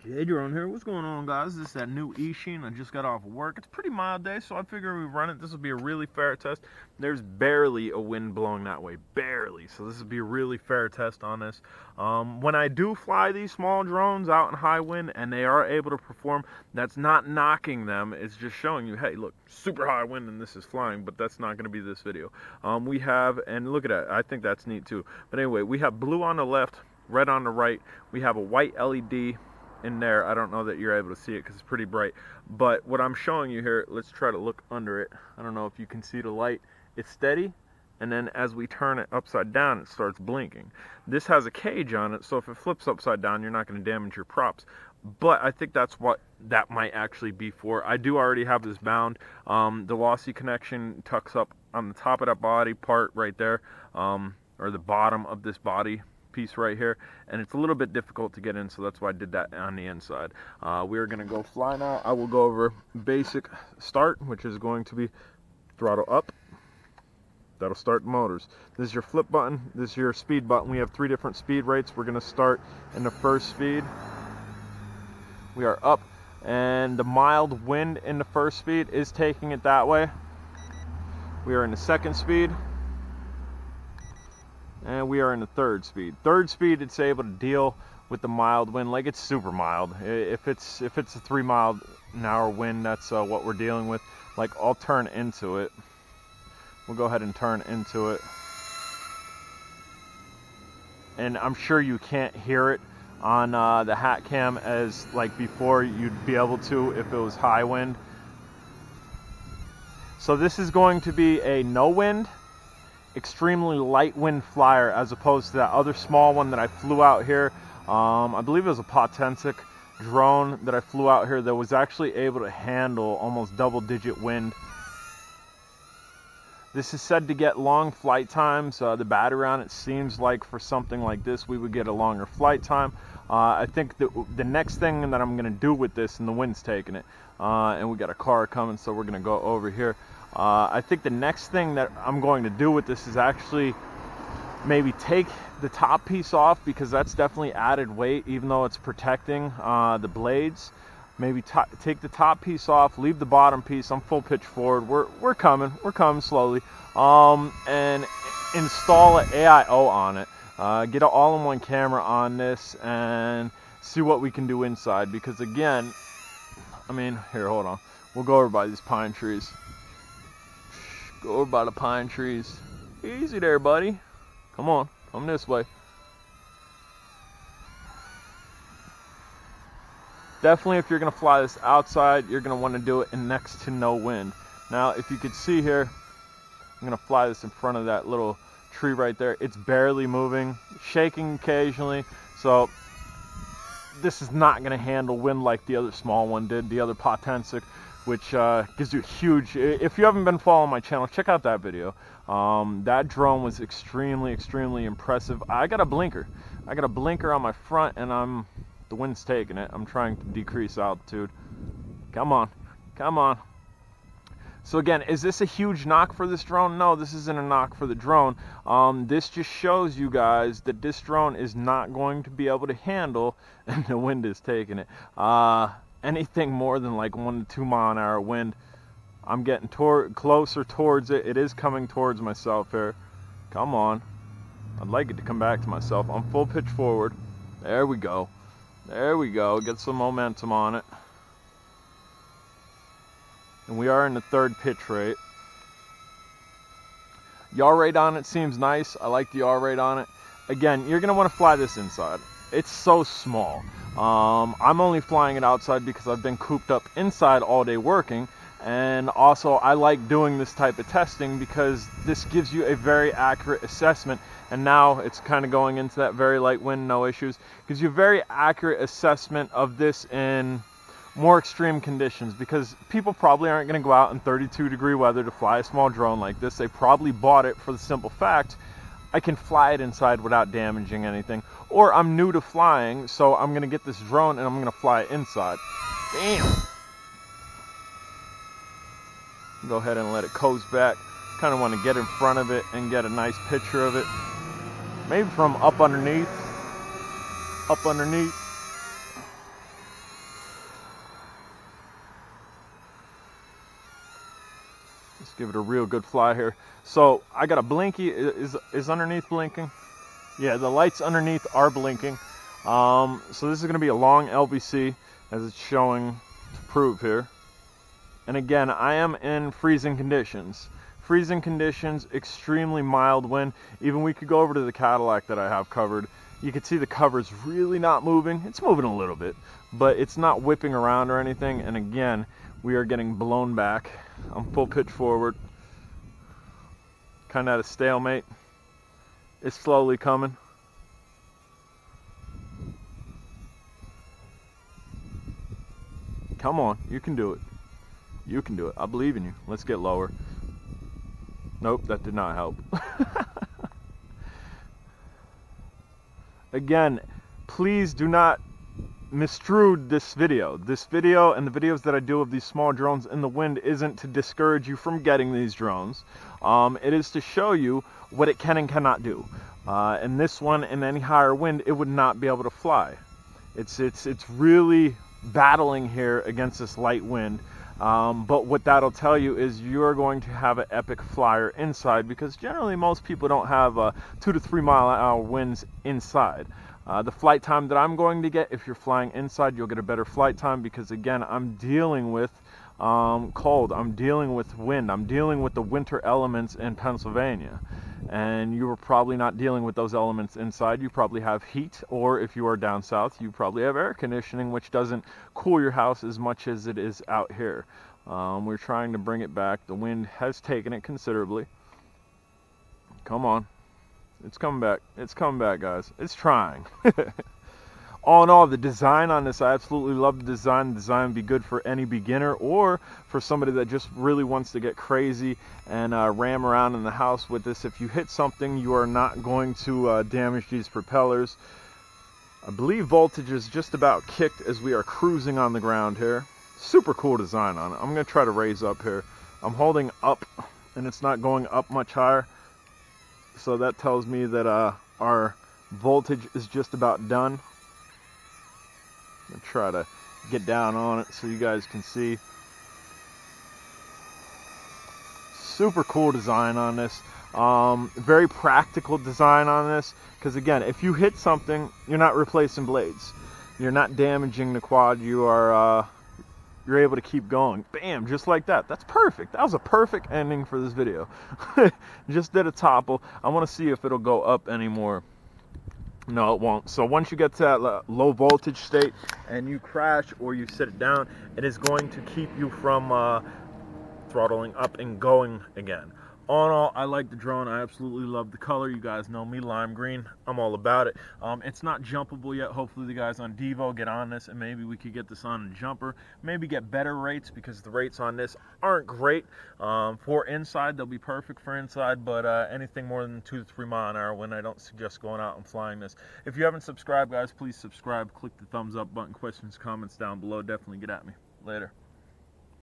Hey, drone here. What's going on, guys? This is that new EACHINE. I just got off of work. It's a pretty mild day, so I figure we run it. This will be a really fair test. There's barely a wind blowing that way, barely. So this will be a really fair test on this. When I do fly these small drones out in high wind and they are able to perform, that's not knocking them. It's just showing you, hey, look, super high wind and this is flying, but that's not going to be this video. We have, and look at that. I think that's neat too. But anyway, we have blue on the left, red on the right. We have a white LED in there. I don't know that you're able to see it because it's pretty bright, but what I'm showing you here, let's try to look under it. I don't know if you can see the light. It's steady, and then as we turn it upside down, it starts blinking. This has a cage on it, so if it flips upside down, you're not going to damage your props, but I think that's what that might actually be for. I do already have this bound. The lossy connection tucks up on the top of that body part right there, or the bottom of this body piece right here, and it's a little bit difficult to get in, so that's why I did that on the inside. We're gonna go fly now. I will go over basic start, which is going to be throttle up. That'll start the motors. This is your flip button. This is your speed button. We have 3 different speed rates. We're gonna start in the first speed. We are up, and the mild wind in the first speed is taking it that way. We are in the second speed, and we are in the third speed. Third speed, it's able to deal with the mild wind, like it's super mild. If it's a 3 mile an hour wind, that's what we're dealing with. Like, I'll turn into it. We'll go ahead and turn into it. And I'm sure you can't hear it on the hat cam as like before you'd be able to if it was high wind. So this is going to be a no wind, extremely light wind flyer, as opposed to that other small one that I flew out here. I believe it was a Potensic drone that I flew out here that was actually able to handle almost double-digit wind. This is said to get long flight times. The battery on it seems like for something like this we would get a longer flight time. I think the next thing that I'm going to do with this, and the wind's taking it, and we got a car coming, so we're going to go over here. I think the next thing that I'm going to do with this is actually maybe take the top piece off, because that's definitely added weight, even though it's protecting the blades. Maybe take the top piece off, leave the bottom piece. I'm full pitch forward. We're coming slowly. And install an AIO on it. Get an all-in-one camera on this and see what we can do inside. Because again, I mean, here, hold on. We'll go over by these pine trees. Go over by the pine trees. Easy there, buddy. Come on, come this way. Definitely, if you're going to fly this outside, you're going to want to do it in next to no wind. Now, if you could see here, I'm going to fly this in front of that little tree right there. It's barely moving, shaking occasionally. So this is not going to handle wind like the other small one did, the other Potensic, which gives you huge. If you haven't been following my channel, check out that video. That drone was extremely impressive. I got a blinker. I got a blinker on my front, and the wind's taking it. I'm trying to decrease altitude. Come on, come on. So again, is this a huge knock for this drone? No, this isn't a knock for the drone. This just shows you guys that this drone is not going to be able to handle, and the wind is taking it, anything more than like 1 to 2 mile an hour wind. I'm getting closer towards it. It is coming towards myself here. Come on. I'd like it to come back to myself. I'm full pitch forward. There we go. There we go. Get some momentum on it. And we are in the third pitch rate. Yaw rate on it seems nice. I like the yaw rate on it. Again, you're going to want to fly this inside. It's so small. I'm only flying it outside because I've been cooped up inside all day working. And also, I like doing this type of testing because this gives you a very accurate assessment. And now it's kind of going into that very light wind, no issues. Gives you a very accurate assessment of this in more extreme conditions, because people probably aren't going to go out in 32-degree weather to fly a small drone like this. They probably bought it for the simple fact, I can fly it inside without damaging anything. Or I'm new to flying, so I'm going to get this drone and I'm going to fly it inside. Damn! Go ahead and let it coast back. Kind of want to get in front of it and get a nice picture of it. Maybe from up underneath. give it a real good fly here. So I got a blinky. Is underneath blinking? Yeah, the lights underneath are blinking. So this is going to be a long LVC, as it's showing to prove here. And again, I am in freezing conditions. Freezing conditions, extremely mild wind. Even we could go over to the Cadillac that I have covered. You can see the cover's really not moving. It's moving a little bit, but it's not whipping around or anything. And again, we are getting blown back. I'm full pitch forward. Kind of at a stalemate. It's slowly coming. Come on, you can do it. You can do it. I believe in you. Let's get lower. Nope, that did not help. Again, please do not misstrued this video. This video and the videos that I do of these small drones in the wind isn't to discourage you from getting these drones. It is to show you what it can and cannot do. And this one, in any higher wind, it would not be able to fly. It's really battling here against this light wind. But what that'll tell you is you're going to have an epic flyer inside, because generally most people don't have 2 to 3 mile an hour winds inside. The flight time that I'm going to get, if you're flying inside, you'll get a better flight time, because again, I'm dealing with cold, I'm dealing with wind, I'm dealing with the winter elements in Pennsylvania. And you are probably not dealing with those elements inside. You probably have heat, or if you are down south, you probably have air conditioning, which doesn't cool your house as much as it is out here. We're trying to bring it back. The wind has taken it considerably. Come on. It's coming back. It's coming back, guys. It's trying. All in all, the design on this, I absolutely love the design. The design would be good for any beginner, or for somebody that just really wants to get crazy and ram around in the house with this. If you hit something, you are not going to damage these propellers. I believe voltage is just about kicked as we are cruising on the ground here. Super cool design on it. I'm going to try to raise up here. I'm holding up, and it's not going up much higher. So that tells me that our voltage is just about done. I'm going to try to get down on it so you guys can see. Super cool design on this. Very practical design on this, because again, if you hit something, you're not replacing blades. You're not damaging the quad. You're able to keep going. Bam, just like that. That's perfect. That was a perfect ending for this video. Just did a topple. I want to see if it'll go up anymore. No, it won't. So once you get to that low voltage state and you crash or you sit it down, it is going to keep you from throttling up and going again. All in all, I like the drone. I absolutely love the color. You guys know me, lime green. I'm all about it. It's not jumpable yet. Hopefully the guys on Devo get on this, and maybe we could get this on a jumper. Maybe get better rates, because the rates on this aren't great. For inside, they'll be perfect for inside, but anything more than 2 to 3 mile an hour wind, I don't suggest going out and flying this. If you haven't subscribed, guys, please subscribe. Click the thumbs up button. Questions, comments down below. Definitely get at me. Later.